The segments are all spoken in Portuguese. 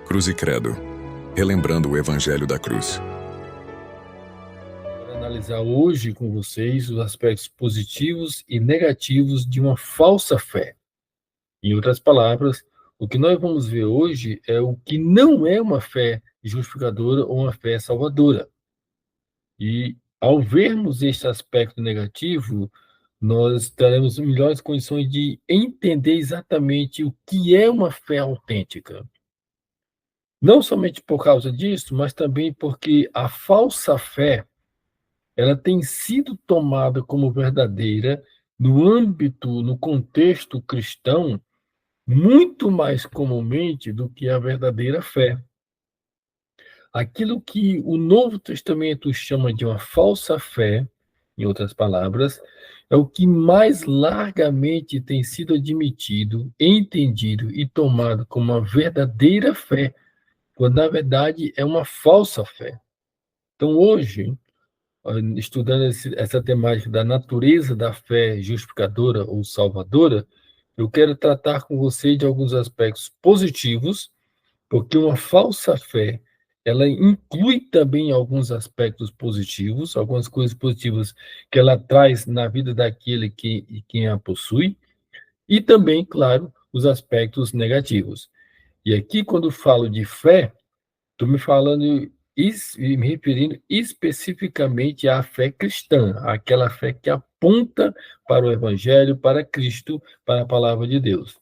Cruz e Credo, relembrando o Evangelho da Cruz. Vou analisar hoje com vocês os aspectos positivos e negativos de uma falsa fé. Em outras palavras, o que nós vamos ver hoje é o que não é uma fé justificadora ou uma fé salvadora. E ao vermos este aspecto negativo, nós teremos melhores condições de entender exatamente o que é uma fé autêntica. Não somente por causa disso, mas também porque a falsa fé ela tem sido tomada como verdadeira no âmbito, no contexto cristão, muito mais comumente do que a verdadeira fé. Aquilo que o Novo Testamento chama de uma falsa fé, em outras palavras, é o que mais largamente tem sido admitido, entendido e tomado como uma verdadeira fé, quando na verdade é uma falsa fé. Então, hoje, estudando essa temática da natureza da fé justificadora ou salvadora, eu quero tratar com você de alguns aspectos positivos, porque uma falsa fé, ela inclui também alguns aspectos positivos, algumas coisas positivas que ela traz na vida daquele que quem a possui, e também, claro, os aspectos negativos. E aqui, quando falo de fé, estou me falando e me referindo especificamente à fé cristã, aquela fé que aponta para o Evangelho, para Cristo, para a palavra de Deus.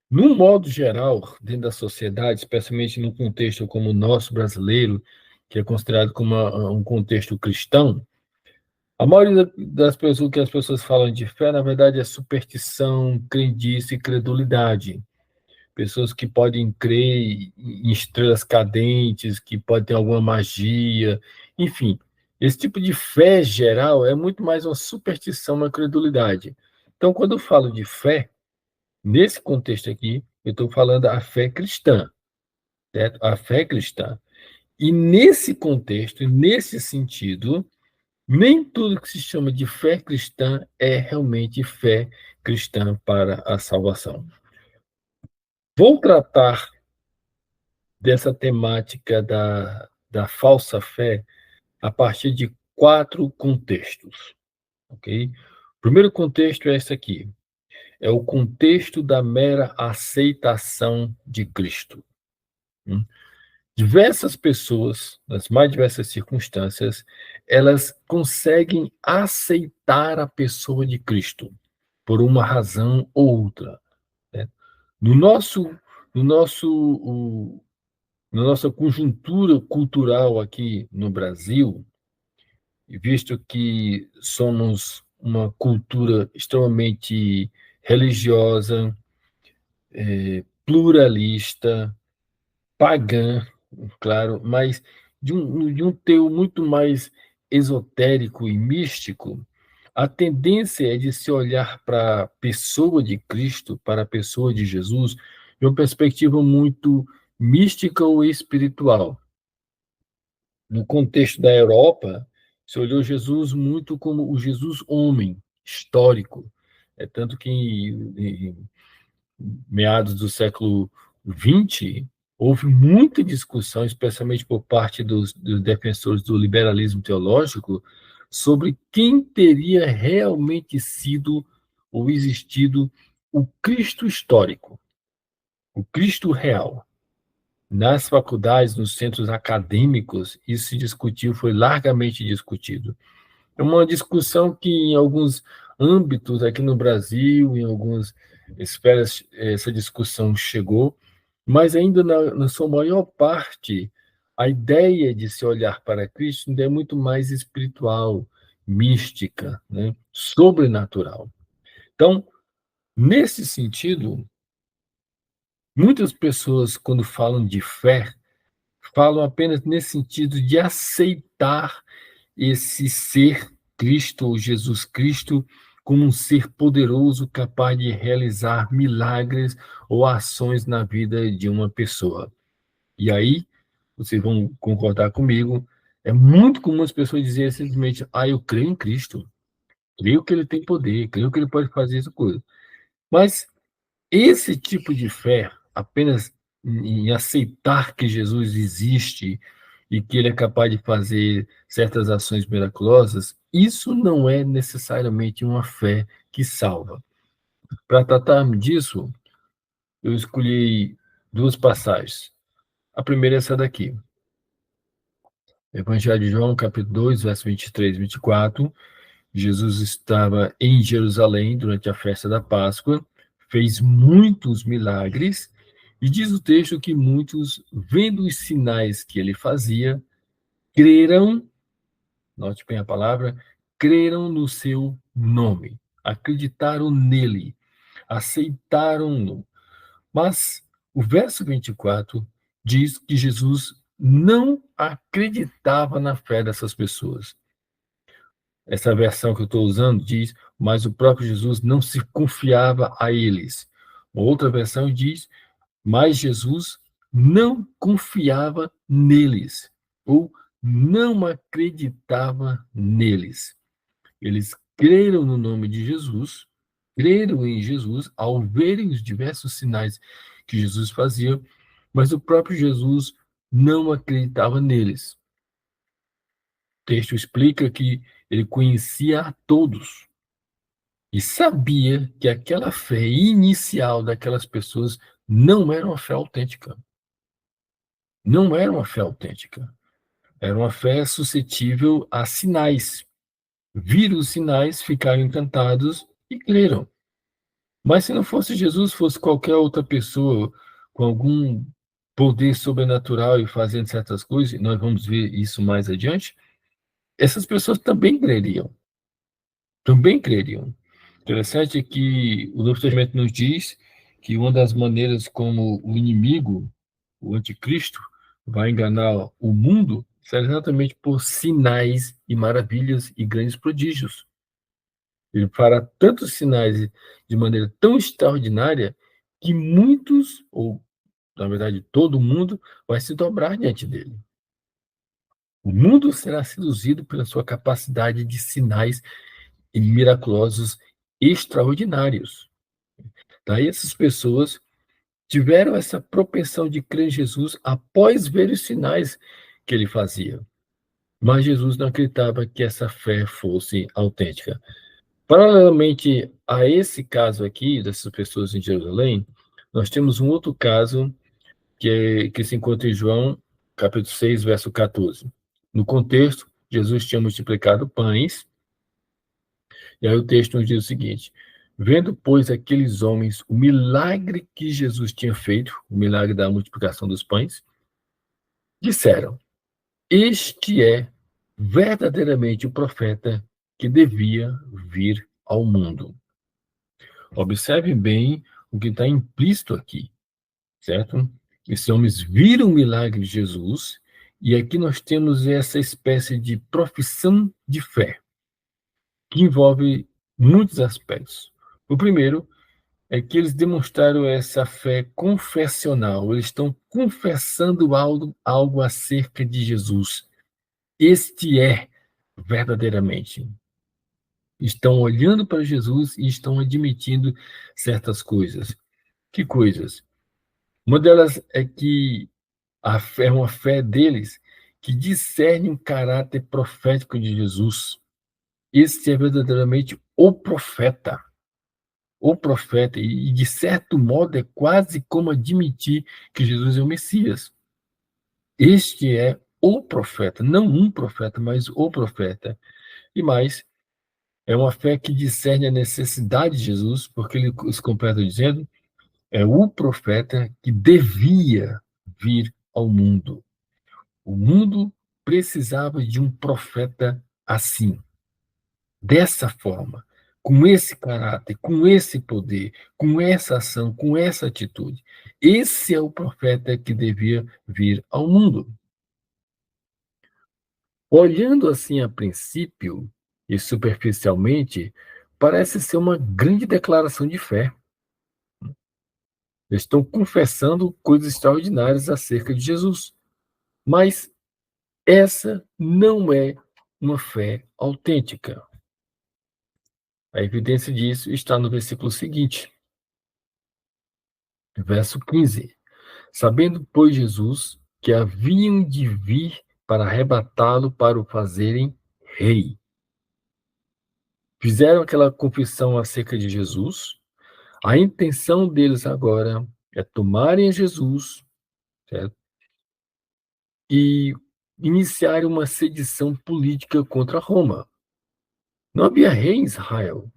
No modo geral, dentro da sociedade, especialmente num contexto como o nosso brasileiro, que é considerado como um contexto cristão, a maioria das pessoas que as pessoas falam de fé, na verdade, é superstição, crendice e credulidade. Pessoas que podem crer em estrelas cadentes, que podem ter alguma magia, enfim. Esse tipo de fé geral é muito mais uma superstição, uma credulidade. Então, quando eu falo de fé, nesse contexto aqui, eu estou falando da fé cristã, certo? A fé cristã. E nesse contexto, nesse sentido, nem tudo que se chama de fé cristã é realmente fé cristã para a salvação. Vou tratar dessa temática da falsa fé a partir de 4 contextos, ok? O primeiro contexto é esse aqui, é o contexto da mera aceitação de Cristo. Diversas pessoas, nas mais diversas circunstâncias, elas conseguem aceitar a pessoa de Cristo por uma razão ou outra, né? No nosso, no nosso, Na nossa conjuntura cultural aqui no Brasil, visto que somos uma cultura extremamente religiosa, pluralista, pagã, claro, mas de um teor muito mais esotérico e místico, a tendência é de se olhar para a pessoa de Cristo, para a pessoa de Jesus, de uma perspectiva muito mística ou espiritual. No contexto da Europa, se olhou Jesus muito como o Jesus homem, histórico. É tanto que em meados do século XX, houve muita discussão, especialmente por parte dos defensores do liberalismo teológico, sobre quem teria realmente sido ou existido o Cristo histórico, o Cristo real. Nas faculdades, nos centros acadêmicos, isso se discutiu, foi largamente discutido. É uma discussão que, em alguns âmbitos aqui no Brasil, em algumas esferas, essa discussão chegou, mas ainda na sua maior parte, a ideia de se olhar para Cristo ainda é muito mais espiritual, mística, né? Sobrenatural. Então, nesse sentido, muitas pessoas, quando falam de fé, falam apenas nesse sentido de aceitar esse ser Cristo ou Jesus Cristo como um ser poderoso capaz de realizar milagres ou ações na vida de uma pessoa. E aí, vocês vão concordar comigo, é muito comum as pessoas dizerem simplesmente: eu creio em Cristo, creio que ele tem poder, creio que ele pode fazer essa coisa. Mas esse tipo de fé, apenas em aceitar que Jesus existe e que ele é capaz de fazer certas ações miraculosas, isso não é necessariamente uma fé que salva. Para tratar disso, eu escolhi duas passagens. A primeira é essa daqui. Evangelho de João, capítulo 2, verso 23 e 24. Jesus estava em Jerusalém durante a festa da Páscoa, fez muitos milagres, e diz o texto que muitos, vendo os sinais que ele fazia, creram, note bem a palavra, creram no seu nome, acreditaram nele, aceitaram-no. Mas o verso 24 diz que Jesus não acreditava na fé dessas pessoas. Essa versão que eu estou usando diz, mas o próprio Jesus não se confiava a eles. Outra versão diz, mas Jesus não confiava neles, ou não acreditava neles. Eles creram no nome de Jesus, creram em Jesus ao verem os diversos sinais que Jesus fazia, mas o próprio Jesus não acreditava neles. O texto explica que ele conhecia a todos e sabia que aquela fé inicial daquelas pessoas não era uma fé autêntica. Não era uma fé autêntica. Era uma fé suscetível a sinais. Viram os sinais, ficaram encantados e creram. Mas se não fosse Jesus, fosse qualquer outra pessoa com algum poder sobrenatural e fazendo certas coisas, e nós vamos ver isso mais adiante, essas pessoas também creriam. Também creriam. Interessante é que o Novo Testamento nos diz que uma das maneiras como o inimigo, o anticristo, vai enganar o mundo será exatamente por sinais e maravilhas e grandes prodígios. Ele fará tantos sinais de maneira tão extraordinária que muitos, ou na verdade todo mundo, vai se dobrar diante dele. O mundo será seduzido pela sua capacidade de sinais e miraculosos extraordinários. Daí essas pessoas tiveram essa propensão de crer em Jesus após ver os sinais que ele fazia. Mas Jesus não acreditava que essa fé fosse autêntica. Paralelamente a esse caso aqui, dessas pessoas em Jerusalém, nós temos um outro caso que se encontra em João, capítulo 6, verso 14. No contexto, Jesus tinha multiplicado pães, e aí o texto nos diz o seguinte: vendo, pois, aqueles homens o milagre que Jesus tinha feito, o milagre da multiplicação dos pães, disseram: este é verdadeiramente o profeta que devia vir ao mundo. Observe bem o que está implícito aqui, certo? Esses homens viram o milagre de Jesus, e aqui nós temos essa espécie de profissão de fé, que envolve muitos aspectos. O primeiro é que eles demonstraram essa fé confessional, eles estão confessando algo acerca de Jesus. Este é verdadeiramente. Estão olhando para Jesus e estão admitindo certas coisas. Que coisas? Uma delas é que a fé é uma fé deles que discerne o caráter profético de Jesus. Esse é verdadeiramente o profeta. O profeta, e de certo modo é quase como admitir que Jesus é o Messias. Este é o profeta, não um profeta, mas o profeta. E mais, é uma fé que discerne a necessidade de Jesus, porque ele se completa dizendo, é o profeta que devia vir ao mundo. O mundo precisava de um profeta assim, dessa forma, com esse caráter, com esse poder, com essa ação, com essa atitude. Esse é o profeta que devia vir ao mundo. Olhando assim a princípio e superficialmente, parece ser uma grande declaração de fé. Eles estão confessando coisas extraordinárias acerca de Jesus. Mas essa não é uma fé autêntica. A evidência disso está no versículo seguinte, verso 15. Sabendo, pois, Jesus que haviam de vir para arrebatá-lo para o fazerem rei. Fizeram aquela confissão acerca de Jesus. A intenção deles agora é tomarem Jesus, certo? E iniciarem uma sedição política contra Roma. Não havia rei em Israel.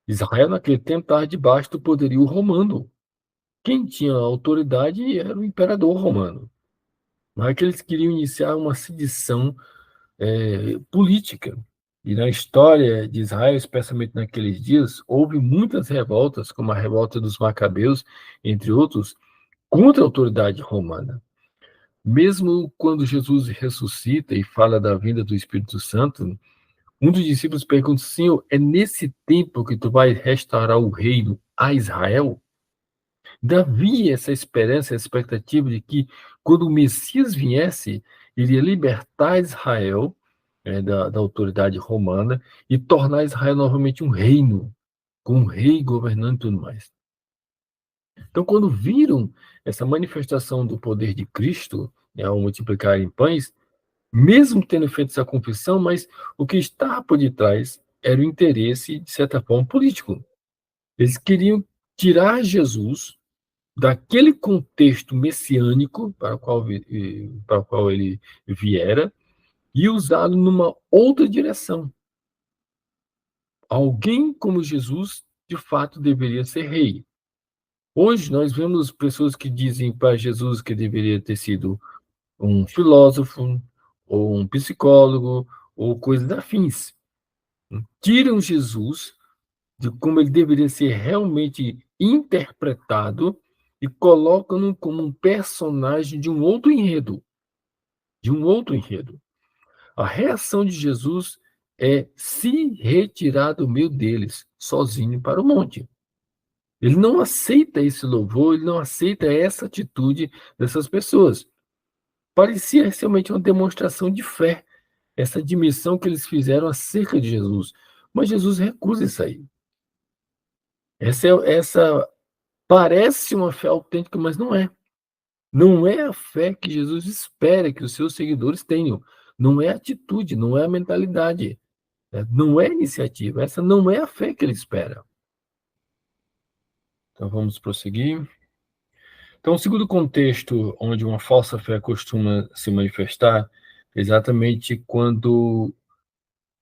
Israel, naquele tempo, estava debaixo do poderio romano. Quem tinha autoridade era o imperador romano. Mas é que eles queriam iniciar uma sedição política. E na história de Israel, especialmente naqueles dias, houve muitas revoltas, como a revolta dos Macabeus, entre outros, contra a autoridade romana. Mesmo quando Jesus ressuscita e fala da vinda do Espírito Santo, um dos discípulos pergunta: Senhor, é nesse tempo que tu vai restaurar o reino a Israel? Havia essa esperança, essa expectativa de que, quando o Messias viesse, iria libertar Israel da autoridade romana e tornar Israel novamente um reino, com um rei governando e tudo mais. Então, quando viram essa manifestação do poder de Cristo, ao multiplicarem pães, mesmo tendo feito essa confissão, mas o que estava por detrás era o interesse, de certa forma, político. Eles queriam tirar Jesus daquele contexto messiânico para o qual ele viera e usá-lo numa outra direção. Alguém como Jesus, de fato, deveria ser rei. Hoje nós vemos pessoas que dizem para Jesus que deveria ter sido um filósofo, ou um psicólogo, ou coisas afins. Tiram Jesus de como ele deveria ser realmente interpretado e colocam-no como um personagem de um outro enredo. De um outro enredo. A reação de Jesus é se retirar do meio deles, sozinho para o monte. Ele não aceita esse louvor, ele não aceita essa atitude dessas pessoas. Parecia realmente uma demonstração de fé, essa admissão que eles fizeram acerca de Jesus. Mas Jesus recusa isso aí. Essa parece uma fé autêntica, mas não é. Não é a fé que Jesus espera que os seus seguidores tenham. Não é a atitude, não é a mentalidade, né? Não é a iniciativa. Essa não é a fé que ele espera. Então vamos prosseguir. Então, o segundo contexto onde uma falsa fé costuma se manifestar é exatamente quando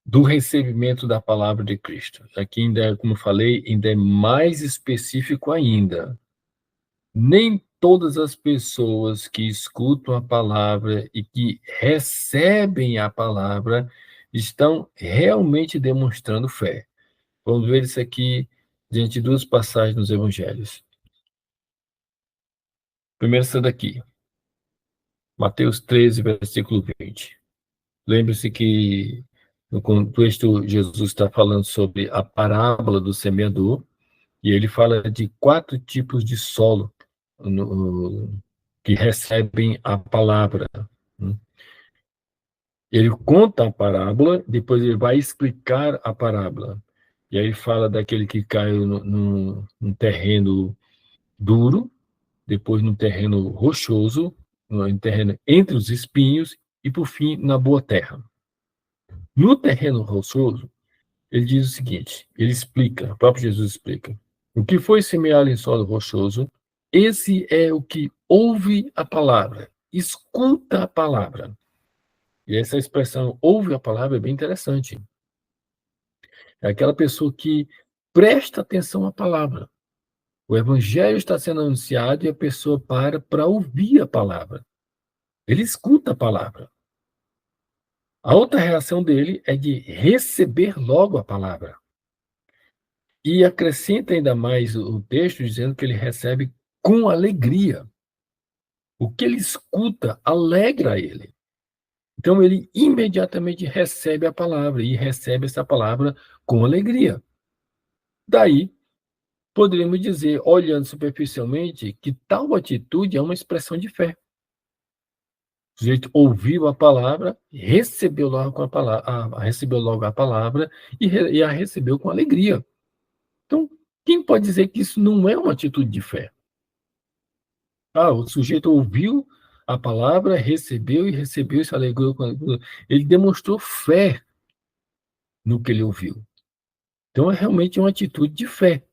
do recebimento da palavra de Cristo. Aqui ainda, como eu falei, ainda é mais específico ainda. Nem todas as pessoas que escutam a palavra e que recebem a palavra estão realmente demonstrando fé. Vamos ver isso aqui diante de duas passagens nos evangelhos. Primeiro, essa daqui, Mateus 13, versículo 20. Lembre-se que no contexto Jesus está falando sobre a parábola do semeador, e ele fala de 4 tipos de solo que recebem a palavra. Ele conta a parábola, depois ele vai explicar a parábola. E aí fala daquele que caiu num terreno duro, depois num terreno rochoso, num terreno entre os espinhos, e por fim na boa terra. No terreno rochoso, ele diz o seguinte, ele explica, o próprio Jesus explica: o que foi semeado em solo rochoso, esse é o que ouve a palavra, escuta a palavra. E essa expressão, ouve a palavra, é bem interessante. É aquela pessoa que presta atenção à palavra. O evangelho está sendo anunciado e a pessoa para ouvir a palavra. Ele escuta a palavra. A outra reação dele é de receber logo a palavra. E acrescenta ainda mais o texto dizendo que ele recebe com alegria. O que ele escuta alegra ele. Então ele imediatamente recebe a palavra e recebe essa palavra com alegria. Daí, poderíamos dizer, olhando superficialmente, que tal atitude é uma expressão de fé. O sujeito ouviu a palavra, recebeu logo a palavra e a recebeu com alegria. Então, quem pode dizer que isso não é uma atitude de fé? O sujeito ouviu a palavra, recebeu e recebeu e se alegrou ele demonstrou fé no que ele ouviu. Então é realmente uma atitude de fé,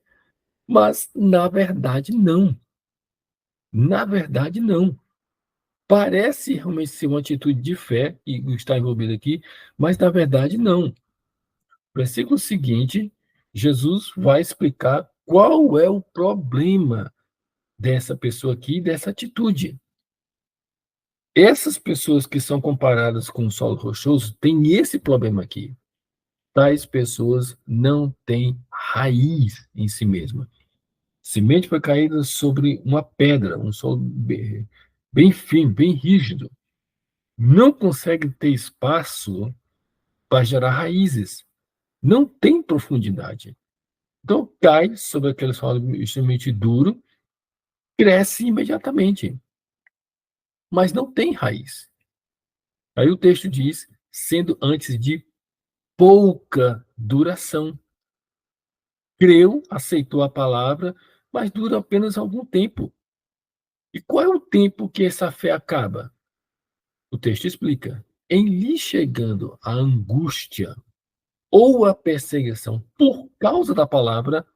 mas na verdade não. Na verdade não. Parece realmente ser uma atitude de fé e está envolvido aqui, mas na verdade não. Versículo seguinte, Jesus vai explicar qual é o problema dessa pessoa aqui, dessa atitude. Essas pessoas que são comparadas com o solo rochoso têm esse problema aqui. Tais pessoas não têm raiz em si mesma. Semente foi caída sobre uma pedra, um solo bem firme, bem rígido. Não consegue ter espaço para gerar raízes. Não tem profundidade. Então cai sobre aquele solo extremamente duro, cresce imediatamente, mas não tem raiz. Aí o texto diz, sendo antes de pouca duração. Creu, aceitou a palavra, mas dura apenas algum tempo. E qual é o tempo que essa fé acaba? O texto explica. Em lhe chegando a angústia ou a perseguição por causa da palavra,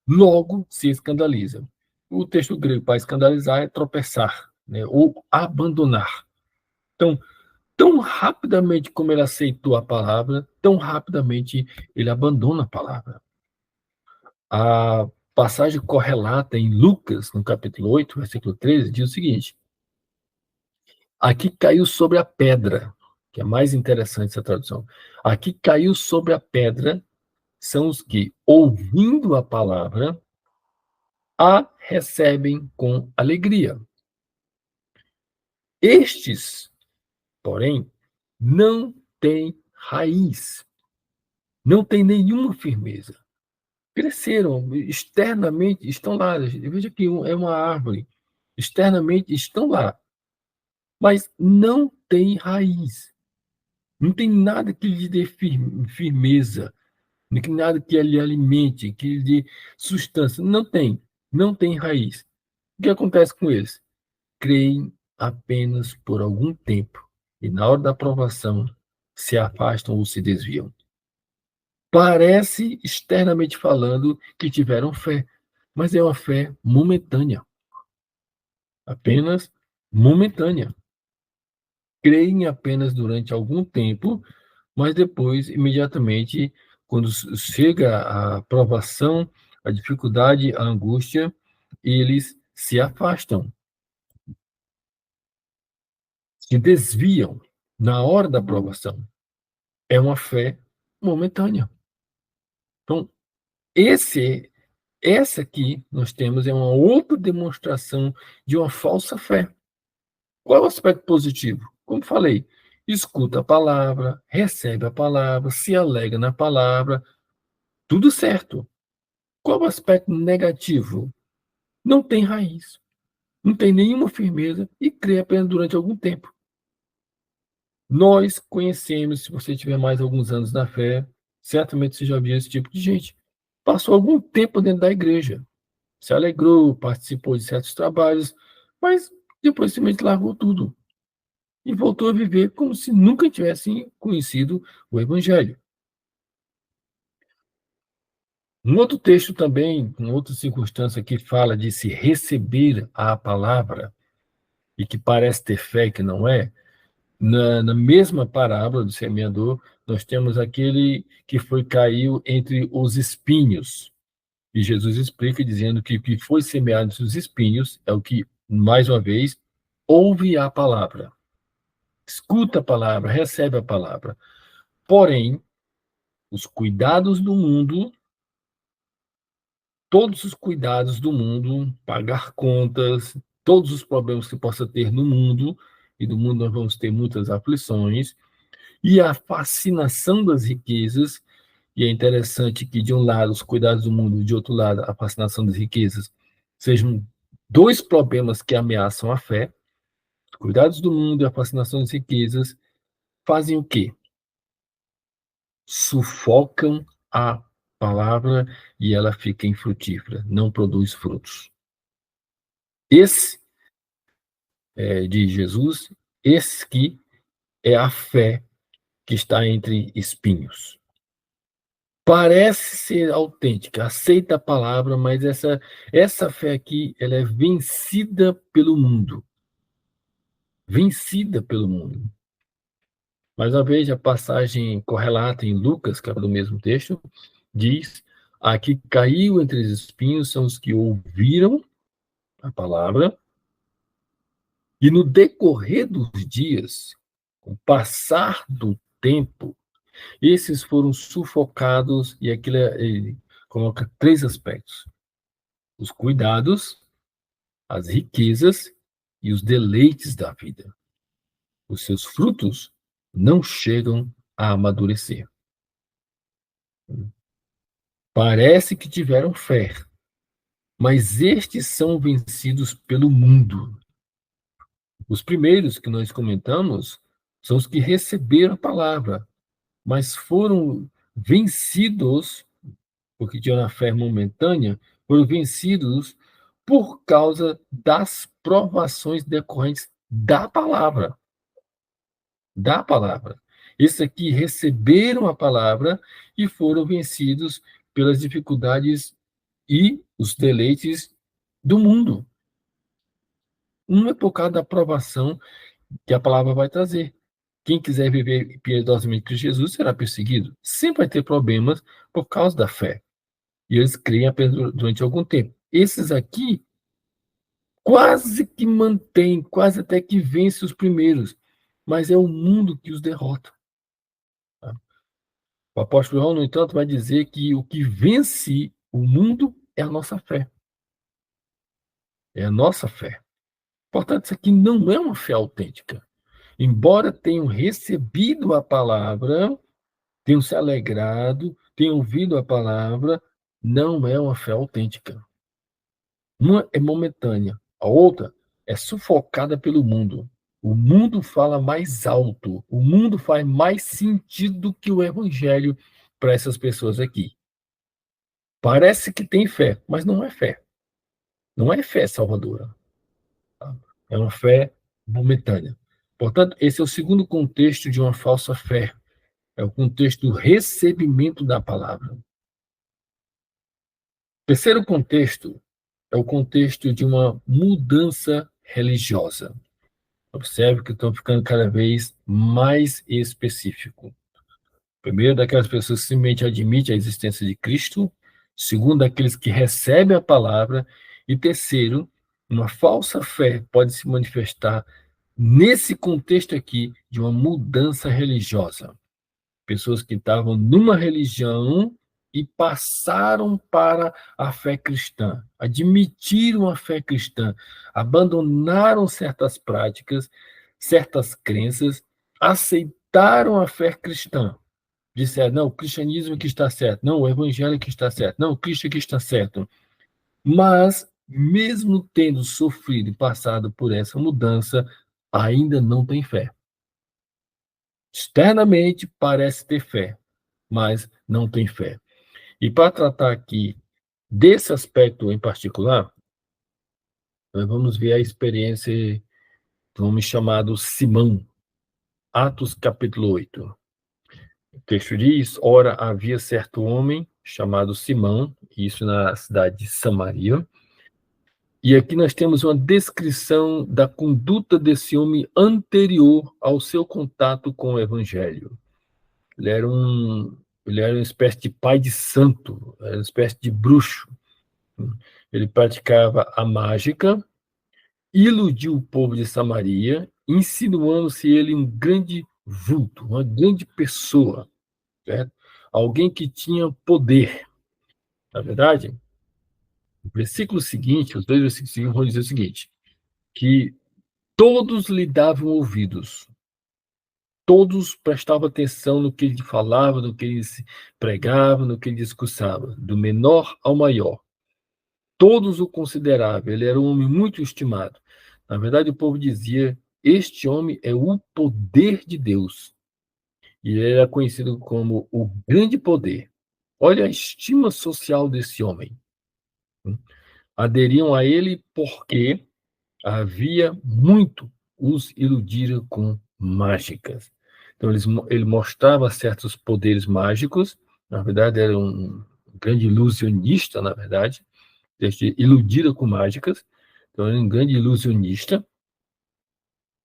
logo se escandaliza. O texto grego para escandalizar é tropeçar, né, ou abandonar. Então, tão rapidamente como ele aceitou a palavra, tão rapidamente ele abandona a palavra. A passagem correlata em Lucas, no capítulo 8, versículo 13, diz o seguinte: aqui caiu sobre a pedra, que é mais interessante essa tradução. Aqui caiu sobre a pedra são os que, ouvindo a palavra, a recebem com alegria. Estes, porém, não têm raiz, não têm nenhuma firmeza. Cresceram, externamente estão lá. Veja que é uma árvore. Externamente estão lá, mas não tem raiz. Não tem nada que lhe dê firmeza, não tem nada que lhe alimente, que lhe dê sustância. Não tem. Não tem raiz. O que acontece com eles? Creem apenas por algum tempo e, na hora da aprovação, se afastam ou se desviam. Parece, externamente falando, que tiveram fé, mas é uma fé momentânea, apenas momentânea. Creem apenas durante algum tempo, mas depois, imediatamente, quando chega a provação, a dificuldade, a angústia, eles se afastam, se desviam na hora da provação. É uma fé momentânea. Então, esse, essa aqui nós temos é uma outra demonstração de uma falsa fé. Qual é o aspecto positivo? Como falei, escuta a palavra, recebe a palavra, se alegra na palavra, tudo certo. Qual o aspecto negativo? Não tem raiz, não tem nenhuma firmeza e crê apenas durante algum tempo. Nós conhecemos, se você tiver mais alguns anos na fé, certamente você já viu esse tipo de gente. Passou algum tempo dentro da igreja, se alegrou, participou de certos trabalhos, mas depois simplesmente largou tudo e voltou a viver como se nunca tivesse conhecido o Evangelho. Um outro texto também, uma outra circunstância que fala de se receber a palavra e que parece ter fé que não é, na mesma parábola do semeador, nós temos aquele que caiu entre os espinhos. E Jesus explica dizendo que o que foi semeado entre os espinhos é o que, mais uma vez, ouve a palavra, escuta a palavra, recebe a palavra. Porém, os cuidados do mundo, todos os cuidados do mundo, pagar contas, todos os problemas que possa ter no mundo, e no mundo nós vamos ter muitas aflições, e a fascinação das riquezas, e é interessante que, de um lado, os cuidados do mundo, de outro lado, a fascinação das riquezas, sejam dois problemas que ameaçam a fé. Os cuidados do mundo e a fascinação das riquezas fazem o quê? Sufocam a palavra e ela fica infrutífera, não produz frutos. Esse de Jesus, esse que é a fé que está entre espinhos. Parece ser autêntica, aceita a palavra, mas essa fé aqui, ela é vencida pelo mundo. Vencida pelo mundo. Mais uma vez, a passagem correlata em Lucas, que é do mesmo texto, diz: a que caiu entre os espinhos são os que ouviram a palavra, e no decorrer dos dias, com o passar do tempo, esses foram sufocados, e aqui ele coloca três aspectos: os cuidados, as riquezas e os deleites da vida. Os seus frutos não chegam a amadurecer. Parece que tiveram fé, mas estes são vencidos pelo mundo. Os primeiros que nós comentamos são os que receberam a palavra, mas foram vencidos, porque tinham a fé momentânea, foram vencidos por causa das provações decorrentes da palavra. Da palavra. Esses aqui receberam a palavra e foram vencidos pelas dificuldades e os deleites do mundo. Um é por causa da aprovação que a palavra vai trazer. Quem quiser viver piedosamente com Jesus será perseguido. Sempre vai ter problemas por causa da fé. E eles creem apenas durante algum tempo. Esses aqui quase que mantêm, quase até que vencem os primeiros. Mas é o mundo que os derrota. Tá? O apóstolo João, no entanto, vai dizer que o que vence o mundo é a nossa fé. É a nossa fé. Portanto, isso aqui não é uma fé autêntica. Embora tenham recebido a palavra, tenham se alegrado, tenham ouvido a palavra, não é uma fé autêntica. Uma é momentânea, a outra é sufocada pelo mundo. O mundo fala mais alto, o mundo faz mais sentido que o evangelho para essas pessoas aqui. Parece que tem fé, mas não é fé. Não é fé salvadora. Tá? É uma fé momentânea. Portanto, esse é o segundo contexto de uma falsa fé. É o contexto do recebimento da palavra. O terceiro contexto é o contexto de uma mudança religiosa. Observe que estão ficando cada vez mais específico. Primeiro, daquelas pessoas que simplesmente admitem a existência de Cristo. Segundo, daqueles que recebem a palavra. E terceiro, uma falsa fé pode se manifestar nesse contexto aqui de uma mudança religiosa. Pessoas que estavam numa religião e passaram para a fé cristã, admitiram a fé cristã, abandonaram certas práticas, certas crenças, aceitaram a fé cristã. Disseram, não, o cristianismo é que está certo, não, o evangelho é que está certo, não, o Cristo é que está certo. Mas, mesmo tendo sofrido e passado por essa mudança, ainda não tem fé. Externamente parece ter fé, mas não tem fé. E para tratar aqui desse aspecto em particular, nós vamos ver a experiência do homem chamado Simão, Atos capítulo 8. O texto diz: ora, havia certo homem chamado Simão, isso na cidade de Samaria, e aqui nós temos uma descrição da conduta desse homem anterior ao seu contato com o evangelho. Ele era uma espécie de pai de santo, era uma espécie de bruxo. Ele praticava a mágica, iludiu o povo de Samaria, insinuando-se ele um grande vulto, uma grande pessoa, certo? Alguém que tinha poder. Na verdade, o versículo seguinte, os dois versículos seguintes vão dizer o seguinte, que todos lhe davam ouvidos, todos prestavam atenção no que ele falava, no que ele pregava, no que ele discursava, do menor ao maior. Todos o consideravam, ele era um homem muito estimado. Na verdade, o povo dizia, este homem é o poder de Deus. E ele era conhecido como o grande poder. Olha a estima social desse homem. Aderiam a ele porque Havia muito os iludira com mágicas. Então, ele mostrava certos poderes mágicos, na verdade, era um grande ilusionista, na verdade, iludira com mágicas, então, era um grande ilusionista,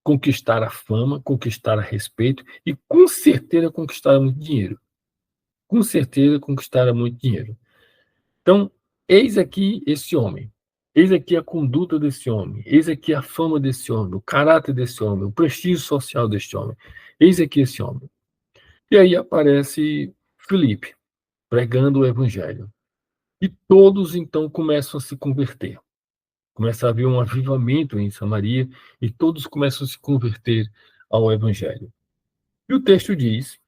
conquistar a fama, conquistar a respeito e, com certeza, conquistar muito dinheiro. Com certeza, conquistar muito dinheiro. Então, eis aqui esse homem. Eis aqui a conduta desse homem. Eis aqui a fama desse homem, o caráter desse homem, o prestígio social deste homem. Eis aqui esse homem. E aí aparece Filipe, pregando o evangelho. E todos, então, começam a se converter. Começa a haver um avivamento em Samaria e todos começam a se converter ao evangelho. E o texto diz,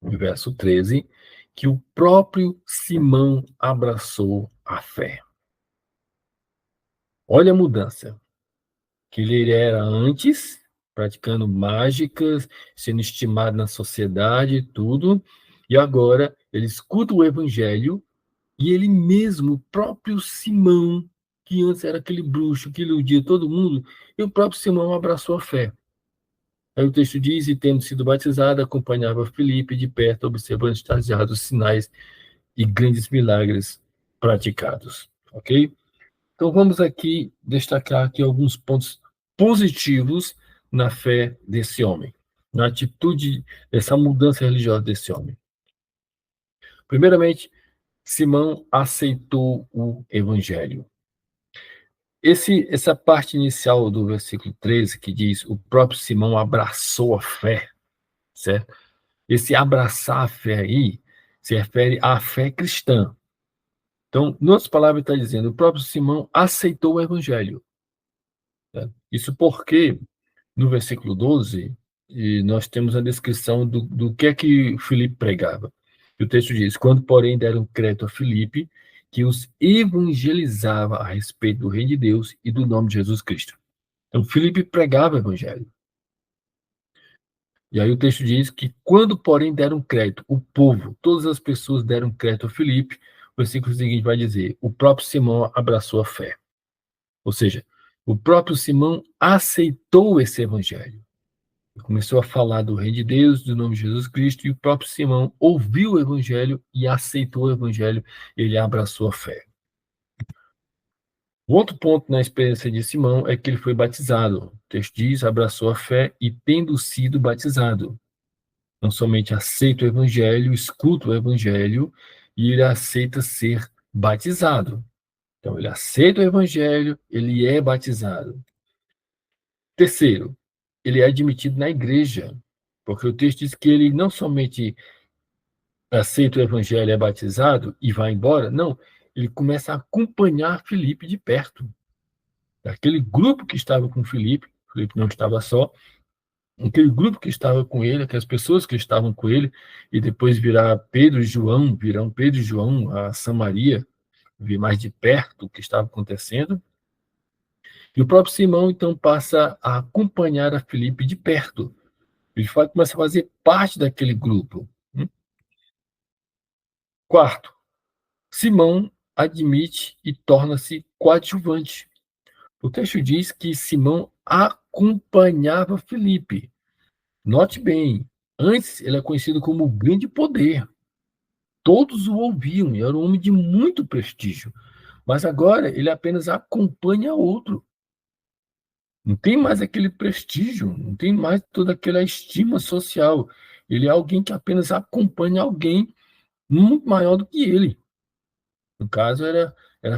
no verso 13, que o próprio Simão abraçou a fé. Olha a mudança. Que ele era antes, praticando mágicas, sendo estimado na sociedade e tudo, e agora ele escuta o evangelho e ele mesmo, o próprio Simão, que antes era aquele bruxo que iludia todo mundo, e o próprio Simão abraçou a fé. Aí o texto diz, e tendo sido batizado, acompanhava Filipe de perto, observando extasiados sinais e grandes milagres praticados. Ok? Então vamos aqui destacar aqui alguns pontos positivos na fé desse homem, na atitude, dessa mudança religiosa desse homem. Primeiramente, Simão aceitou o evangelho. Essa parte inicial do versículo 13, que diz, o próprio Simão abraçou a fé, certo? Esse abraçar a fé aí se refere à fé cristã. Então, em outras palavras, está dizendo, o próprio Simão aceitou o evangelho. Certo? Isso porque, no versículo 12, nós temos a descrição do que Filipe pregava. E o texto diz, quando, porém, deram crédito a Filipe, que os evangelizava a respeito do reino de Deus e do nome de Jesus Cristo. Então, Filipe pregava o evangelho. E aí o texto diz que quando, porém, deram crédito, o povo, todas as pessoas deram crédito a Filipe, o versículo seguinte vai dizer, o próprio Simão abraçou a fé. Ou seja, o próprio Simão aceitou esse evangelho. Começou a falar do Reino de Deus, do nome de Jesus Cristo, e o próprio Simão ouviu o evangelho e aceitou o evangelho, ele abraçou a fé. O outro ponto na experiência de Simão é que ele foi batizado. O texto diz, abraçou a fé e tendo sido batizado. Não somente aceita o evangelho, escuta o evangelho, e ele aceita ser batizado. Então, ele aceita o evangelho, ele é batizado. Terceiro, ele é admitido na igreja, porque o texto diz que ele não somente aceita o evangelho, é batizado e vai embora, não, ele começa a acompanhar Filipe de perto. Aquele grupo que estava com Filipe não estava só, aquele grupo que estava com ele, aquelas pessoas que estavam com ele, e depois virão Pedro e João a Samaria, ver mais de perto o que estava acontecendo. E o próprio Simão, então, passa a acompanhar a Filipe de perto. Ele começa a fazer parte daquele grupo. Quarto, Simão admite e torna-se coadjuvante. O texto diz que Simão acompanhava Filipe. Note bem, antes ele é conhecido como o grande poder. Todos o ouviam, era um homem de muito prestígio. Mas agora ele apenas acompanha outro. Não tem mais aquele prestígio, não tem mais toda aquela estima social. Ele é alguém que apenas acompanha alguém muito maior do que ele. No caso, era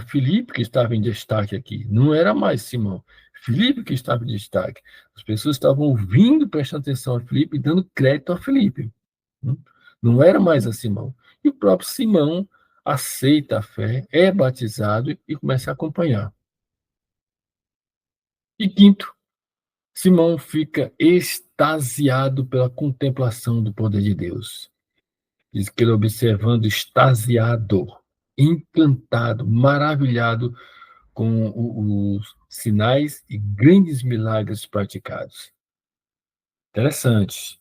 Filipe que estava em destaque aqui, não era mais Simão. Filipe que estava em destaque. As pessoas estavam ouvindo, prestando atenção a Filipe e dando crédito a Filipe. Não era mais a Simão. E o próprio Simão aceita a fé, é batizado e começa a acompanhar. E quinto, Simão fica extasiado pela contemplação do poder de Deus. Diz que ele observando, extasiado, encantado, maravilhado com os sinais e grandes milagres praticados. Interessante.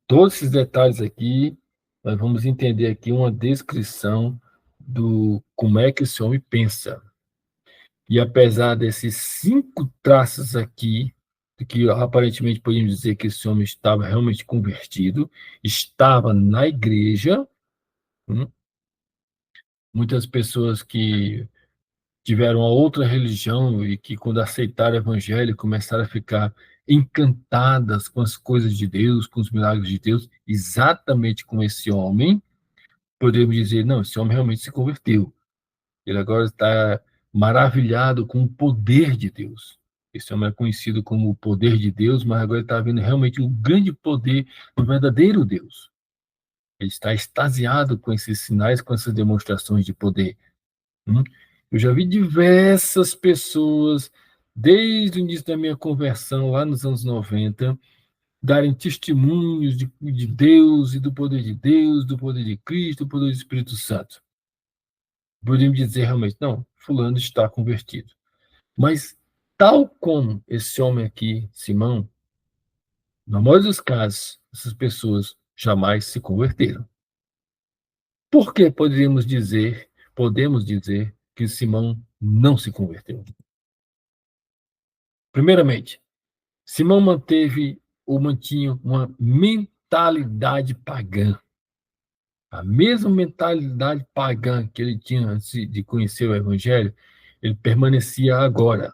Todos esses detalhes aqui, nós vamos entender aqui uma descrição do como é que esse homem pensa. E apesar desses 5 traços aqui, que aparentemente podíamos dizer que esse homem estava realmente convertido, estava na igreja, muitas pessoas que tiveram a outra religião e que, quando aceitaram o evangelho, começaram a ficar encantadas com as coisas de Deus, com os milagres de Deus, exatamente como esse homem, podemos dizer, não, esse homem realmente se converteu. Ele agora está maravilhado com o poder de Deus. Esse homem é conhecido como o poder de Deus, mas agora ele está vendo realmente o grande poder do verdadeiro Deus. Ele está extasiado com esses sinais, com essas demonstrações de poder. Eu já vi diversas pessoas, desde o início da minha conversão, lá nos anos 90, darem testemunhos de Deus e do poder de Deus, do poder de Cristo, do poder do Espírito Santo. Podemos dizer realmente, não, fulano está convertido. Mas, tal como esse homem aqui, Simão, na maioria dos casos, essas pessoas jamais se converteram. Por que podemos dizer que Simão não se converteu? Primeiramente, Simão mantinha uma mentalidade pagã. A mesma mentalidade pagã que ele tinha antes de conhecer o Evangelho, ele permanecia agora.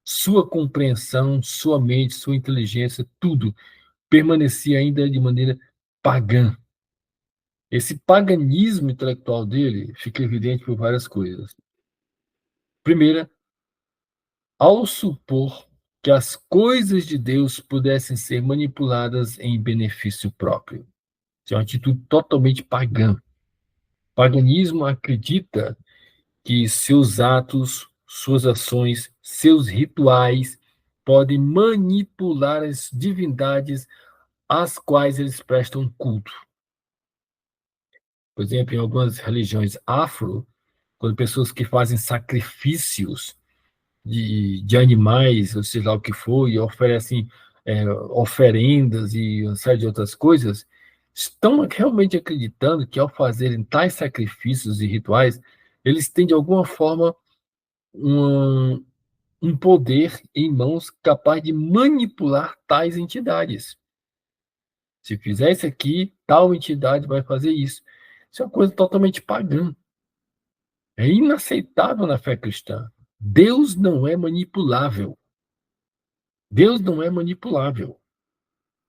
Sua compreensão, sua mente, sua inteligência, tudo permanecia ainda de maneira pagã. Esse paganismo intelectual dele fica evidente por várias coisas. Primeira, ao supor que as coisas de Deus pudessem ser manipuladas em benefício próprio. Isso é uma atitude totalmente pagã. O paganismo acredita que seus atos, suas ações, seus rituais podem manipular as divindades às quais eles prestam culto. Por exemplo, em algumas religiões afro, quando pessoas que fazem sacrifícios de animais, ou seja lá o que for, e oferecem oferendas e uma série de outras coisas, estão realmente acreditando que, ao fazerem tais sacrifícios e rituais, eles têm, de alguma forma, um poder em mãos capaz de manipular tais entidades. Se fizer isso aqui, tal entidade vai fazer isso. Isso é uma coisa totalmente pagã. É inaceitável na fé cristã. Deus não é manipulável. Deus não é manipulável.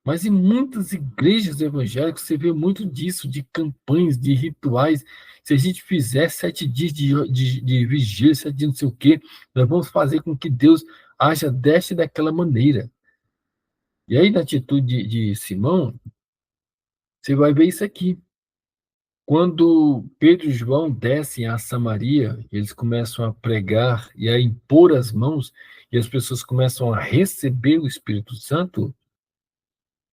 Mas em muitas igrejas evangélicas você vê muito disso, de campanhas, de rituais. Se a gente fizer 7 dias de vigília, 7 dias não sei o quê, nós vamos fazer com que Deus haja desta e daquela maneira. E aí, na atitude de Simão, você vai ver isso aqui. Quando Pedro e João descem a Samaria, eles começam a pregar e a impor as mãos, e as pessoas começam a receber o Espírito Santo,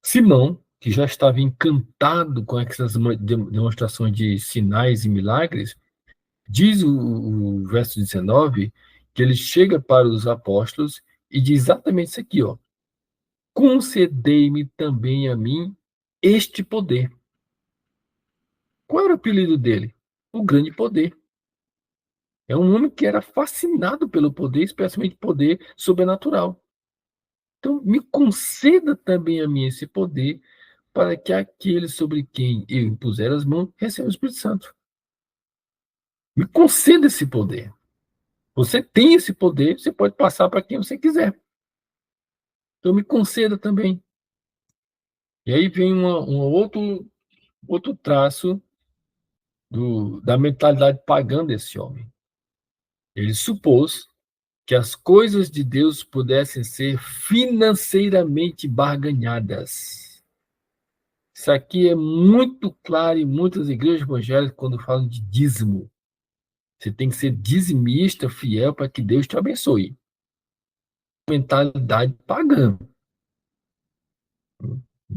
Simão, que já estava encantado com essas demonstrações de sinais e milagres, diz o verso 19, que ele chega para os apóstolos e diz exatamente isso aqui, ó: concedei-me também a mim este poder. Qual era o apelido dele? O grande poder. É um homem que era fascinado pelo poder, especialmente poder sobrenatural. Então, me conceda também a mim esse poder, para que aquele sobre quem eu impuser as mãos receba o Espírito Santo. Me conceda esse poder. Você tem esse poder, você pode passar para quem você quiser. Então, me conceda também. E aí vem um outro traço da mentalidade pagã desse homem. Ele supôs que as coisas de Deus pudessem ser financeiramente barganhadas. Isso aqui é muito claro em muitas igrejas evangélicas quando falam de dízimo. Você tem que ser dizimista, fiel, para que Deus te abençoe. Mentalidade pagã.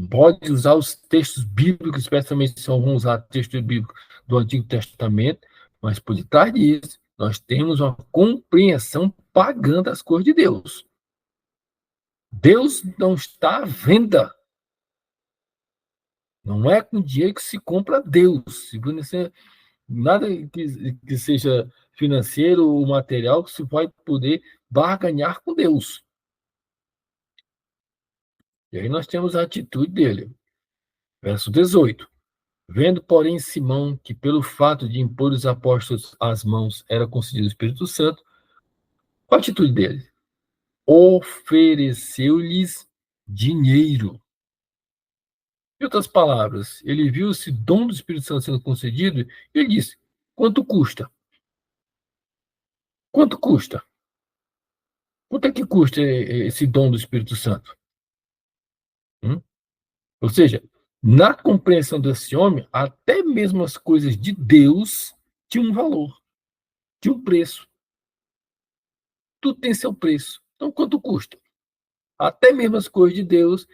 Pode usar os textos bíblicos, especialmente se vão usar textos bíblicos do Antigo Testamento, mas por detrás disso, nós temos uma compreensão pagã das coisas de Deus. Deus não está à venda. Não é com dinheiro que se compra Deus. Nada que seja financeiro ou material que se vai poder barganhar com Deus. E aí nós temos a atitude dele. Verso 18. Vendo, porém, Simão que pelo fato de impor os apóstolos as mãos era concedido o Espírito Santo, qual a atitude dele? Ofereceu-lhes dinheiro. Em outras palavras, ele viu esse dom do Espírito Santo sendo concedido e ele disse: quanto custa? Quanto custa? Quanto é que custa esse dom do Espírito Santo? Hum? Ou seja, na compreensão desse homem, até mesmo as coisas de Deus tinham um valor, tinham um preço. Tudo tem seu preço. Então, quanto custa? Até mesmo as coisas de Deus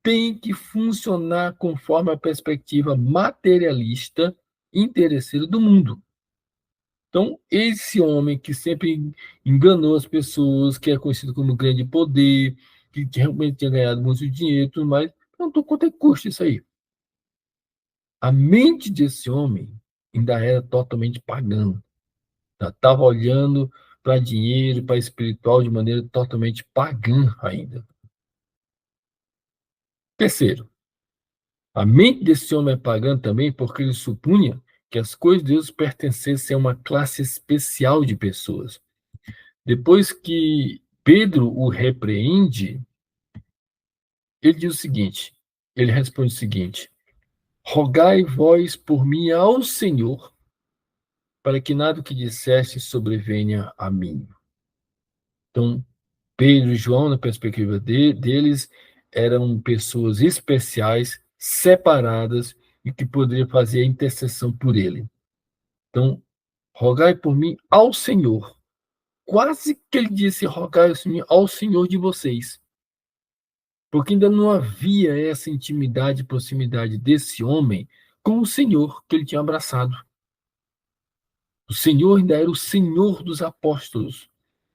têm que funcionar conforme a perspectiva materialista interesseira do mundo. Então, esse homem que sempre enganou as pessoas, que é conhecido como grande poder, que realmente tinha ganhado muito dinheiro e tudo mais, então, quanto é que custa isso aí? A mente desse homem ainda era totalmente pagã. Estava olhando para dinheiro, para espiritual de maneira totalmente pagã ainda. Terceiro, a mente desse homem é pagã também porque ele supunha que as coisas de Deus pertencessem a uma classe especial de pessoas. Depois que Pedro o repreende, ele diz o seguinte, ele responde o seguinte: rogai vós por mim ao Senhor, para que nada que disseste sobrevenha a mim. Então, Pedro e João, na perspectiva deles, eram pessoas especiais, separadas, e que poderiam fazer a intercessão por ele. Então, rogai por mim ao Senhor. Quase que ele disse, rogai ao Senhor de vocês. Porque ainda não havia essa intimidade e proximidade desse homem com o Senhor que ele tinha abraçado. O Senhor ainda era o Senhor dos apóstolos.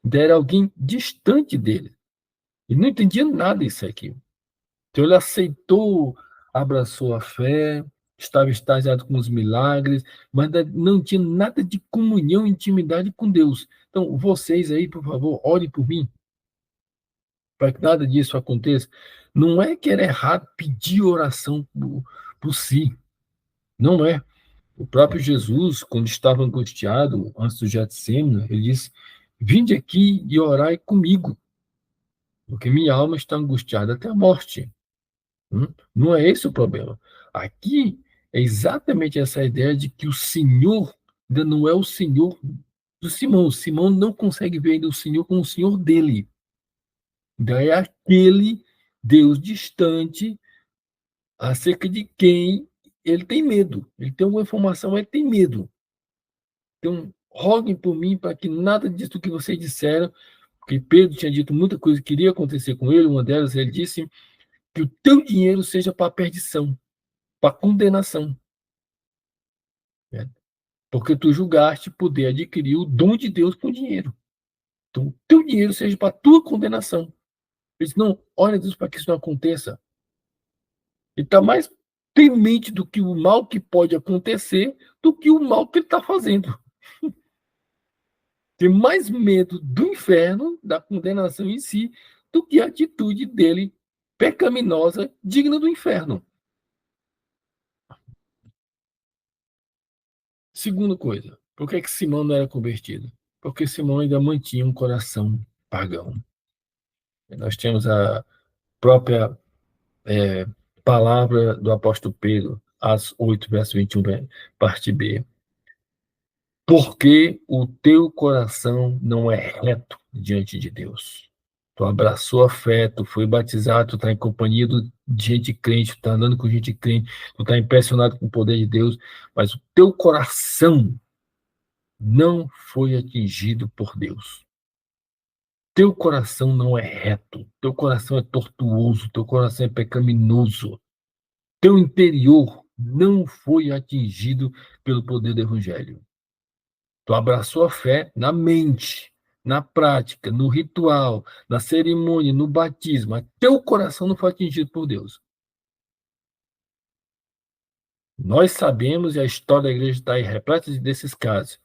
Ainda era alguém distante dele. E não entendia nada disso aqui. Então ele aceitou, abraçou a fé, estava extasiado com os milagres, mas não tinha nada de comunhão, intimidade com Deus. Então, vocês aí, por favor, orem por mim, para que nada disso aconteça. Não é que era errado pedir oração por si. Não é. O próprio Jesus, quando estava angustiado, antes do Getsemane, ele disse: vinde aqui e orai comigo, porque minha alma está angustiada até a morte. Não é esse o problema. Aqui é exatamente essa ideia de que o Senhor ainda não é o Senhor do Simão. O Simão não consegue ver ainda o Senhor como o Senhor dele. Ainda é aquele Deus distante acerca de quem ele tem medo. Ele tem alguma informação, mas ele tem medo. Então, roguem por mim para que nada disso que vocês disseram, porque Pedro tinha dito muita coisa que iria acontecer com ele, uma delas ele disse que o teu dinheiro seja para a perdição, para a condenação. Né? Porque tu julgaste poder adquirir o dom de Deus com dinheiro. Então, o teu dinheiro seja para a tua condenação. Ele disse, não, olha Deus para que isso não aconteça. Ele está mais temente do que o mal que pode acontecer do que o mal que ele está fazendo. Tem mais medo do inferno, da condenação em si, do que a atitude dele pecaminosa, digna do inferno. Segunda coisa, por que Simão não era convertido? Porque Simão ainda mantinha um coração pagão. Nós temos a própria palavra do apóstolo Pedro, Atos 8, verso 21, parte B. Porque o teu coração não é reto diante de Deus. Tu abraçou a fé, tu foi batizado, tu está em companhia de gente crente, tu está andando com gente crente, tu está impressionado com o poder de Deus, mas o teu coração não foi atingido por Deus. Teu coração não é reto, teu coração é tortuoso, teu coração é pecaminoso. Teu interior não foi atingido pelo poder do Evangelho. Tu abraçou a fé na mente, na prática, no ritual, na cerimônia, no batismo. Mas teu coração não foi atingido por Deus. Nós sabemos, e a história da igreja está aí repleta desses casos.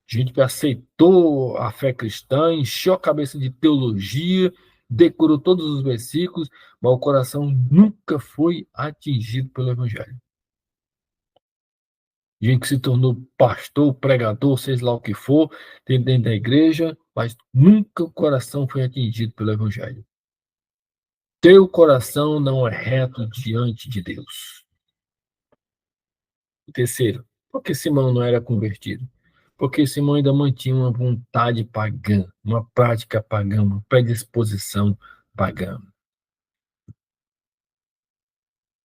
Gente que aceitou a fé cristã, encheu a cabeça de teologia, decorou todos os versículos, mas o coração nunca foi atingido pelo evangelho. Gente que se tornou pastor, pregador, seja lá o que for, dentro da igreja, mas nunca o coração foi atingido pelo evangelho. Teu coração não é reto diante de Deus. Terceiro, por que Simão não era convertido? Porque Simão ainda mantinha uma vontade pagã, uma prática pagã, uma predisposição pagã.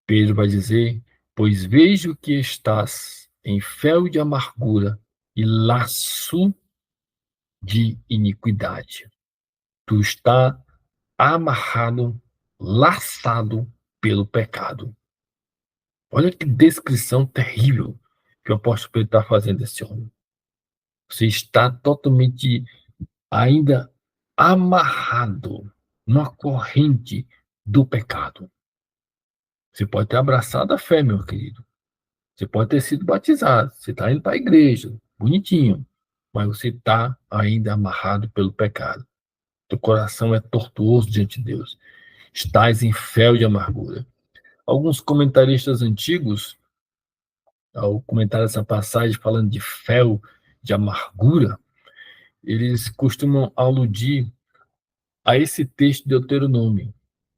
Pedro vai dizer: pois vejo que estás em fel de amargura e laço de iniquidade. Tu está amarrado, laçado pelo pecado. Olha que descrição terrível que o apóstolo Pedro está fazendo desse homem. Você está totalmente ainda amarrado numa corrente do pecado. Você pode ter abraçado a fé, meu querido. Você pode ter sido batizado. Você está indo para a igreja, bonitinho. Mas você está ainda amarrado pelo pecado. Teu coração é tortuoso diante de Deus. Estás em fel de amargura. Alguns comentaristas antigos, ao comentar essa passagem falando de fel, de amargura, eles costumam aludir a esse texto de Deuteronômio.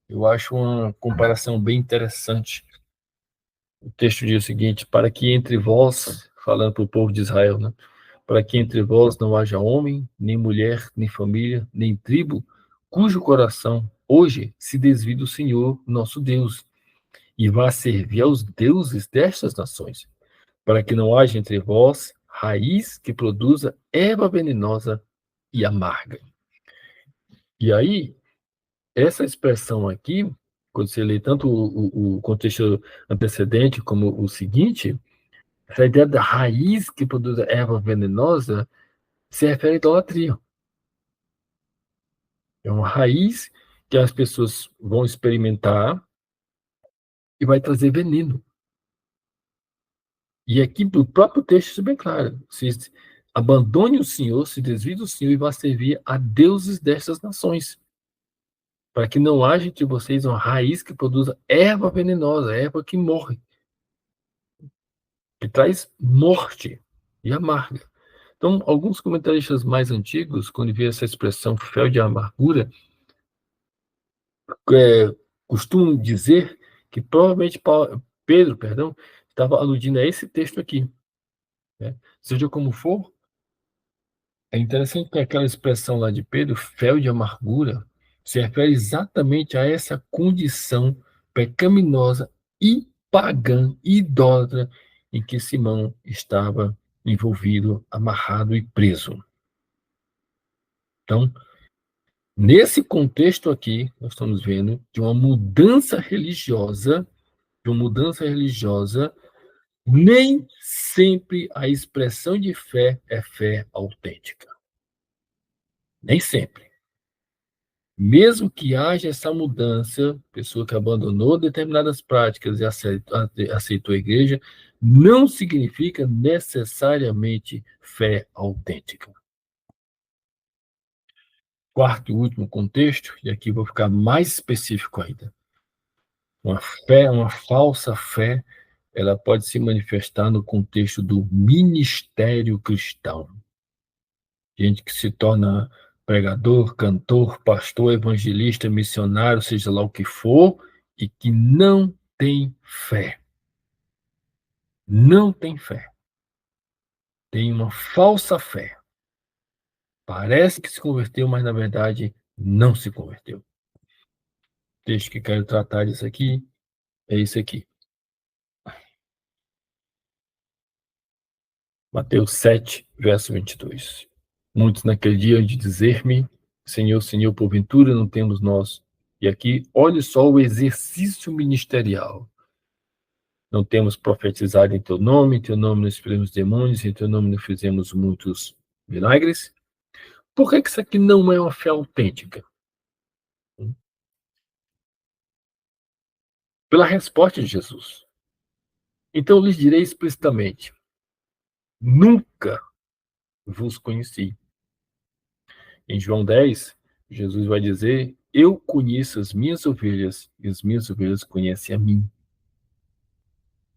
Eu acho uma comparação bem interessante. O texto diz o seguinte: para que entre vós, falando para o povo de Israel, né? Para que entre vós não haja homem, nem mulher, nem família, nem tribo, cujo coração hoje se desvie do Senhor, nosso Deus, e vá servir aos deuses destas nações, para que não haja entre vós raiz que produza erva venenosa e amarga. E aí, essa expressão aqui, quando você lê tanto o contexto antecedente como o seguinte, essa ideia da raiz que produz erva venenosa se refere à idolatria. É uma raiz que as pessoas vão experimentar e vai trazer veneno. E aqui, no próprio texto, isso é bem claro. Se abandone o Senhor, se desvie do Senhor e vá servir a deuses destas nações, para que não haja entre vocês uma raiz que produza erva venenosa, erva que morre, que traz morte e amarga. Então, alguns comentaristas mais antigos, quando vê essa expressão fel de amargura, costumam dizer que provavelmente Pedro, perdão, estava aludindo a esse texto aqui. Né? Seja como for, é interessante que aquela expressão lá de Pedro, fel de amargura, se refere exatamente a essa condição pecaminosa e pagã, idólatra, em que Simão estava envolvido, amarrado e preso. Então, nesse contexto aqui, nós estamos vendo de uma mudança religiosa, nem sempre a expressão de fé é fé autêntica. Nem sempre. Mesmo que haja essa mudança, pessoa que abandonou determinadas práticas e aceitou a igreja, não significa necessariamente fé autêntica. Quarto e último contexto, e aqui vou ficar mais específico ainda. Uma fé, uma falsa fé, ela pode se manifestar no contexto do ministério cristão. Gente que se torna pregador, cantor, pastor, evangelista, missionário, seja lá o que for, e que não tem fé. Não tem fé. Tem uma falsa fé. Parece que se converteu, mas na verdade não se converteu. O texto que quero tratar disso aqui é esse aqui. Mateus 7, verso 22. Muitos naquele dia hão de dizer-me: Senhor, Senhor, porventura não temos nós. E aqui, olhe só o exercício ministerial. Não temos profetizado em teu nome não expelemos demônios, em teu nome não fizemos muitos milagres. Por que isso aqui não é uma fé autêntica? Pela resposta de Jesus. Então lhes direi explicitamente: nunca vos conheci. Em João 10, Jesus vai dizer: eu conheço as minhas ovelhas e as minhas ovelhas conhecem a mim.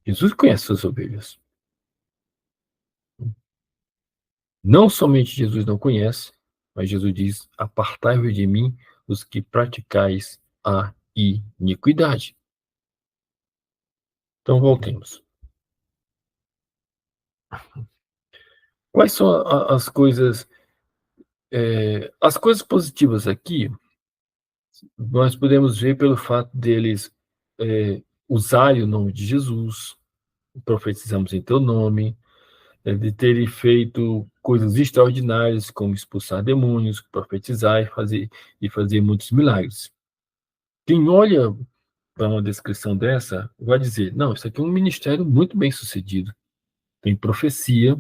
Jesus conhece suas ovelhas. Não somente Jesus não conhece, mas Jesus diz: apartai-vos de mim, os que praticais a iniquidade. Então voltemos. Quais são as coisas, as coisas positivas aqui? Nós podemos ver pelo fato deles usarem o nome de Jesus, profetizamos em teu nome, de terem feito coisas extraordinárias, como expulsar demônios, profetizar e fazer muitos milagres. Quem olha para uma descrição dessa, vai dizer: não, isso aqui é um ministério muito bem sucedido. Tem profecia,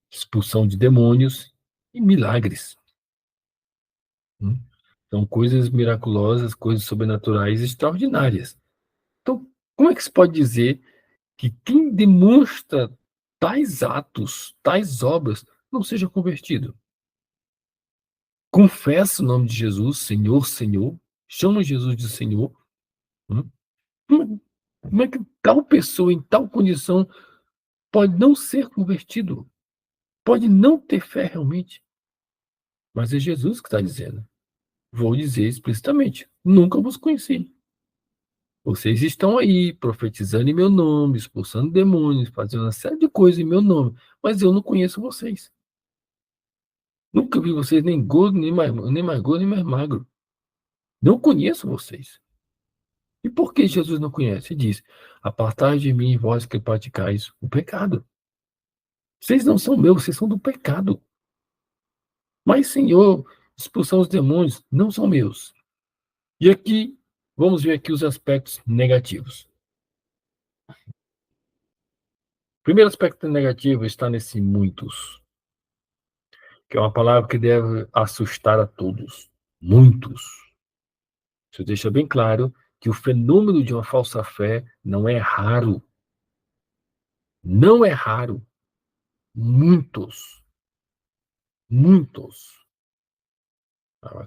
expulsão de demônios e milagres. São coisas miraculosas, coisas sobrenaturais extraordinárias. Então, como é que se pode dizer que quem demonstra tais atos, tais obras, não seja convertido? Confessa o nome de Jesus, Senhor, Senhor, chama Jesus de Senhor. Hum? Como é que tal pessoa, em tal condição, pode não ser convertido? Pode não ter fé realmente? Mas é Jesus que está dizendo. Vou dizer explicitamente: nunca vos conheci. Vocês estão aí profetizando em meu nome, expulsando demônios, fazendo uma série de coisas em meu nome, mas eu não conheço vocês. Nunca vi vocês nem gordo, nem mais gordo, nem mais magro. Não conheço vocês. E por que Jesus não conhece? Ele diz: apartai de mim, vós que praticais o pecado. Vocês não são meus, vocês são do pecado. Mas, Senhor, expulsar os demônios não são meus. E aqui, vamos ver aqui os aspectos negativos. O primeiro aspecto negativo está nesse muitos, que é uma palavra que deve assustar a todos. Muitos. Isso deixa bem claro que o fenômeno de uma falsa fé não é raro. Não é raro. Muitos. Muitos.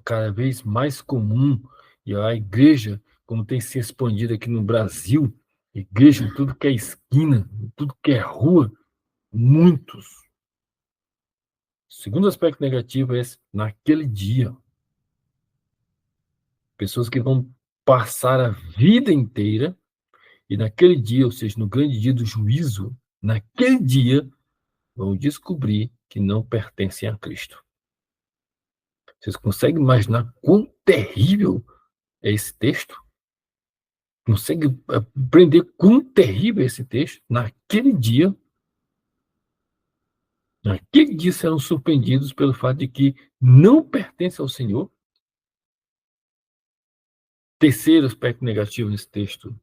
Cada vez mais comum. E a igreja, como tem se expandido aqui no Brasil, igreja em tudo que é esquina, em tudo que é rua, muitos. O segundo aspecto negativo é esse: naquele dia. Pessoas que vão passar a vida inteira e naquele dia, ou seja, no grande dia do juízo, naquele dia, vão descobrir que não pertencem a Cristo. Vocês conseguem imaginar quão terrível é esse texto? Consegue aprender quão terrível é esse texto? Naquele dia serão surpreendidos pelo fato de que não pertencem ao Senhor. Terceiro aspecto negativo nesse texto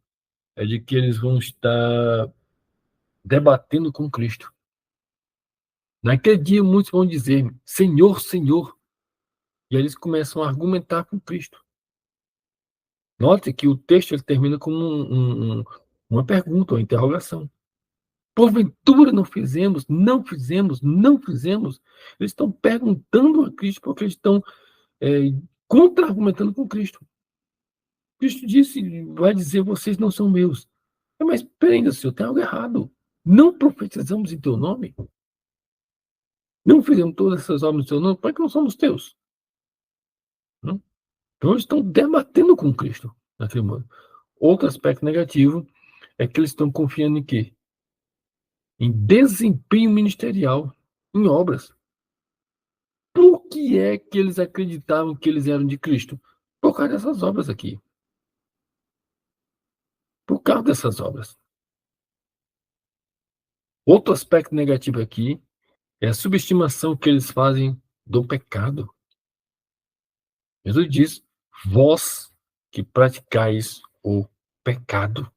é de que eles vão estar debatendo com Cristo. Naquele dia, muitos vão dizer: Senhor, Senhor. E aí eles começam a argumentar com Cristo. Note que o texto ele termina com uma pergunta, uma interrogação. Porventura não fizemos, não fizemos, não fizemos. Eles estão perguntando a Cristo porque eles estão contra-argumentando com Cristo. Cristo disse, vai dizer: vocês não são meus. Mas peraí, Senhor, tem algo errado. Não profetizamos em teu nome? Não fizemos todas essas obras em teu nome? Por que não somos teus? Não? Então eles estão debatendo com Cristo naquele momento. Outro aspecto negativo é que eles estão confiando em quê? Em desempenho ministerial, em obras. Por que é que eles acreditavam que eles eram de Cristo? Por causa dessas obras aqui. Por causa dessas obras. Outro aspecto negativo aqui é a subestimação que eles fazem do pecado. Jesus diz: vós que praticais o pecado.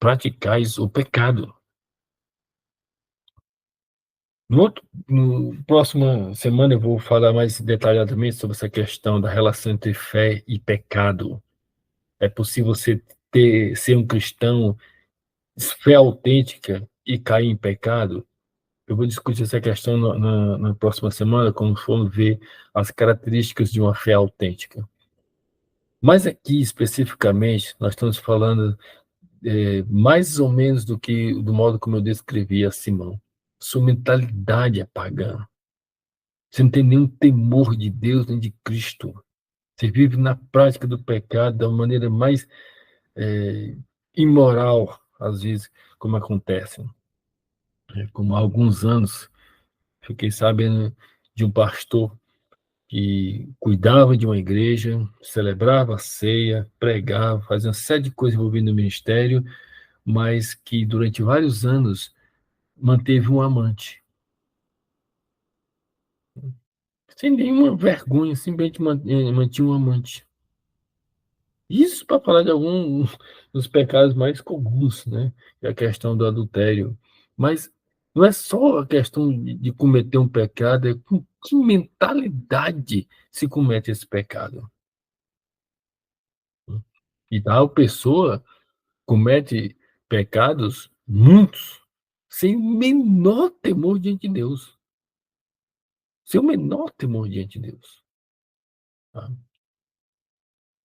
Praticais o pecado. No próxima semana eu vou falar mais detalhadamente sobre essa questão da relação entre fé e pecado. É possível você ser um cristão fé autêntica e cair em pecado? Eu vou discutir essa questão na próxima semana, quando formos ver as características de uma fé autêntica. Mas aqui, especificamente, nós estamos falando mais ou menos do modo como eu descrevi a Simão. Sua mentalidade é pagã. Você não tem nenhum temor de Deus nem de Cristo. Você vive na prática do pecado da maneira mais imoral, às vezes, como acontece. Como há alguns anos, fiquei sabendo de um pastor que cuidava de uma igreja, celebrava a ceia, pregava, fazia uma série de coisas envolvendo o ministério, mas que durante vários anos manteve um amante. Sem nenhuma vergonha, simplesmente mantinha um amante. Isso para falar de algum dos pecados mais comuns, né? Que é a questão do adultério. Mas não é só a questão de cometer um pecado, é com que mentalidade se comete esse pecado. E tal pessoa comete pecados, muitos, sem o menor temor diante de Deus. Sem o menor temor diante de Deus. Tá?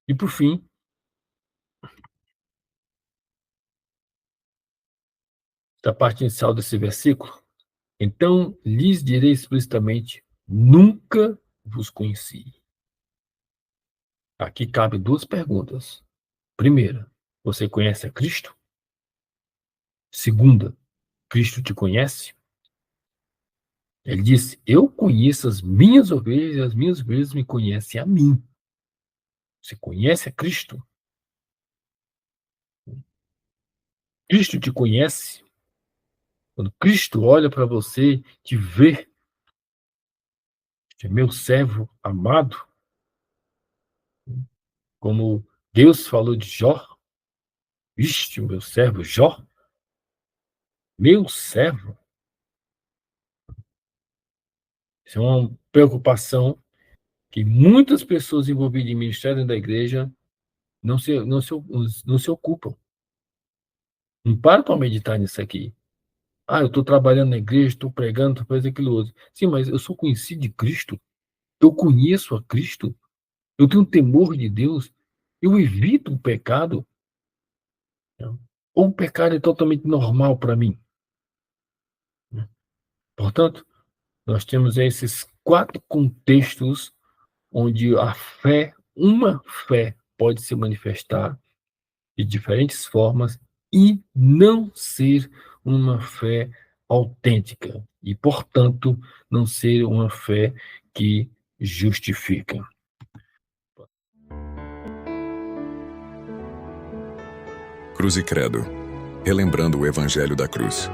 E por fim, da parte inicial desse versículo, então lhes direi explicitamente: nunca vos conheci. Aqui cabe duas perguntas. Primeira, você conhece a Cristo? Segunda, Cristo te conhece? Ele disse: eu conheço as minhas ovelhas e as minhas ovelhas me conhecem a mim. Você conhece a Cristo? Cristo te conhece? Quando Cristo olha para você, te vê, é meu servo amado, como Deus falou de Jó, viste o meu servo Jó, meu servo. Isso é uma preocupação que muitas pessoas envolvidas em ministério da igreja não se ocupam. Não param para meditar nisso aqui. Ah, eu estou trabalhando na igreja, estou pregando, estou fazendo aquilo outro. Sim, mas eu sou conhecido de Cristo, eu conheço a Cristo, eu tenho temor de Deus, eu evito o pecado. Ou o pecado é totalmente normal para mim. Portanto, nós temos esses quatro contextos onde a fé, uma fé, pode se manifestar de diferentes formas e não ser uma fé autêntica e, portanto, não ser uma fé que justifica. Cruz e Credo. Relembrando o Evangelho da Cruz.